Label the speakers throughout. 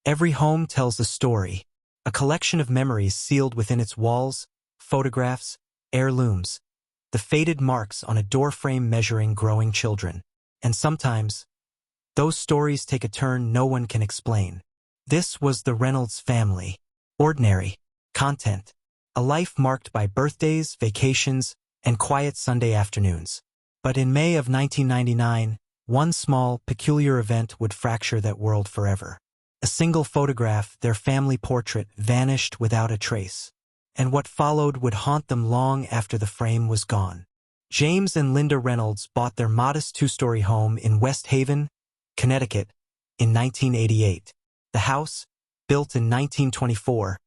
Speaker 1: Every home tells a story, a collection of memories sealed within its walls, photographs, heirlooms, the faded marks on a doorframe measuring growing children. And sometimes, those stories take a turn no one can explain. This was the Reynolds family. Ordinary, content, a life marked by birthdays, vacations, and quiet Sunday afternoons. But in May of 1999, one small, peculiar event would fracture that world forever. A single photograph, their family portrait, vanished without a trace. And what followed would haunt them long after the frame was gone. James and Linda Reynolds bought their modest two-story home in West Haven, Connecticut, in 1988. The house, built in 1924,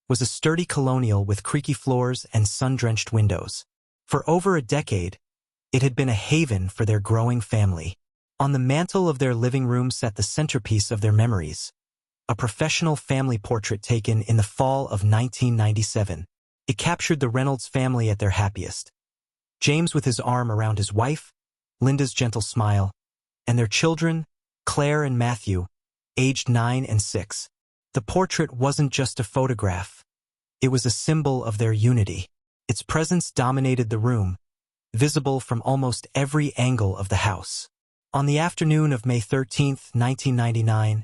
Speaker 1: was a sturdy colonial with creaky floors and sun-drenched windows. For over a decade, it had been a haven for their growing family. On the mantel of their living room sat the centerpiece of their memories, a professional family portrait taken in the fall of 1997. It captured the Reynolds family at their happiest. James with his arm around his wife, Linda's gentle smile, and their children, Claire and Matthew, aged 9 and 6. The portrait wasn't just a photograph. It was a symbol of their unity. Its presence dominated the room, visible from almost every angle of the house. On the afternoon of May 13, 1999,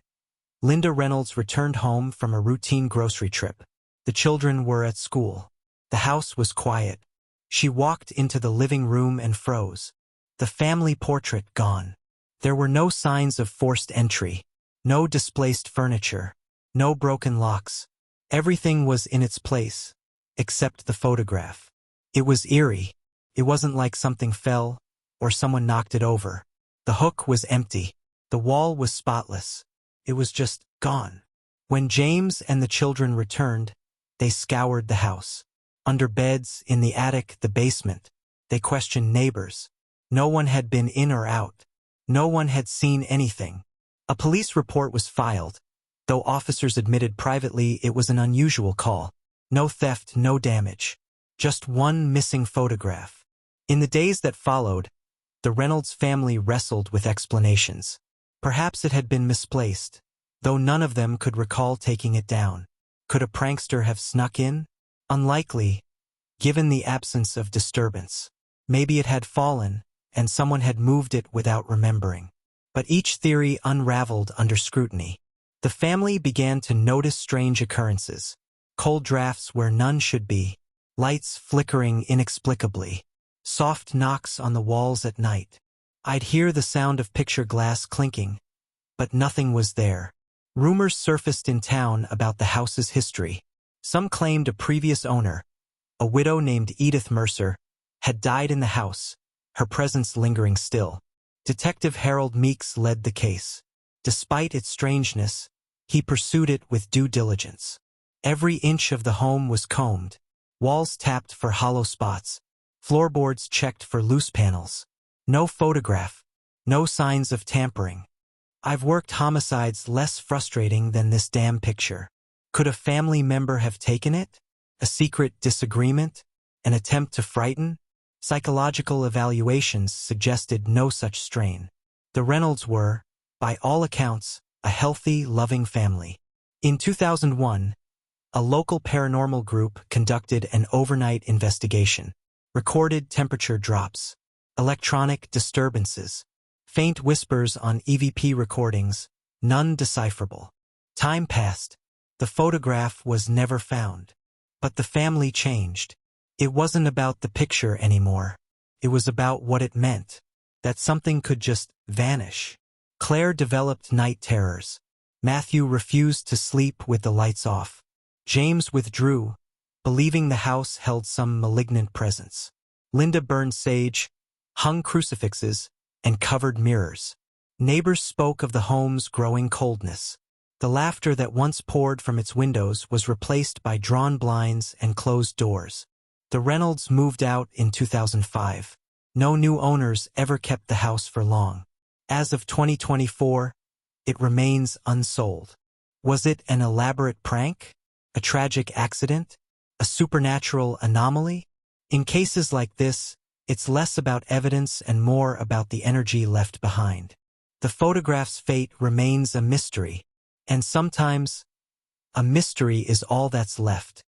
Speaker 1: Linda Reynolds returned home from a routine grocery trip. The children were at school. The house was quiet. She walked into the living room and froze. The family portrait gone. There were no signs of forced entry, no displaced furniture, no broken locks. Everything was in its place, except the photograph. It was eerie. It wasn't like something fell or someone knocked it over. The hook was empty. The wall was spotless. It was just gone. When James and the children returned, they scoured the house. Under beds, in the attic, the basement. They questioned neighbors. No one had been in or out. No one had seen anything. A police report was filed, though officers admitted privately it was an unusual call. No theft, no damage. Just one missing photograph. In the days that followed, the Reynolds family wrestled with explanations. Perhaps it had been misplaced, though none of them could recall taking it down. Could a prankster have snuck in? Unlikely, given the absence of disturbance. Maybe it had fallen, and someone had moved it without remembering. But each theory unraveled under scrutiny. The family began to notice strange occurrences. Cold drafts where none should be. Lights flickering inexplicably. Soft knocks on the walls at night. I'd hear the sound of picture glass clinking, but nothing was there. Rumors surfaced in town about the house's history. Some claimed a previous owner, a widow named Edith Mercer, had died in the house, her presence lingering still. Detective Harold Meeks led the case. Despite its strangeness, he pursued it with due diligence. Every inch of the home was combed, walls tapped for hollow spots, floorboards checked for loose panels. No photograph, no signs of tampering. I've worked homicides less frustrating than this damn picture. Could a family member have taken it? A secret disagreement? An attempt to frighten? Psychological evaluations suggested no such strain. The Reynolds were, by all accounts, a healthy, loving family. In 2001, a local paranormal group conducted an overnight investigation. Recorded temperature drops, electronic disturbances, faint whispers on EVP recordings, none decipherable. Time passed. The photograph was never found. But the family changed. It wasn't about the picture anymore. It was about what it meant. That something could just vanish. Claire developed night terrors. Matthew refused to sleep with the lights off. James withdrew, believing the house held some malignant presence. Linda burned sage, hung crucifixes, and covered mirrors. Neighbors spoke of the home's growing coldness. The laughter that once poured from its windows was replaced by drawn blinds and closed doors. The Reynolds moved out in 2005. No new owners ever kept the house for long. As of 2024, it remains unsold. Was it an elaborate prank? A tragic accident? A supernatural anomaly? In cases like this, it's less about evidence and more about the energy left behind. The photograph's fate remains a mystery, And sometimes, a mystery is all that's left.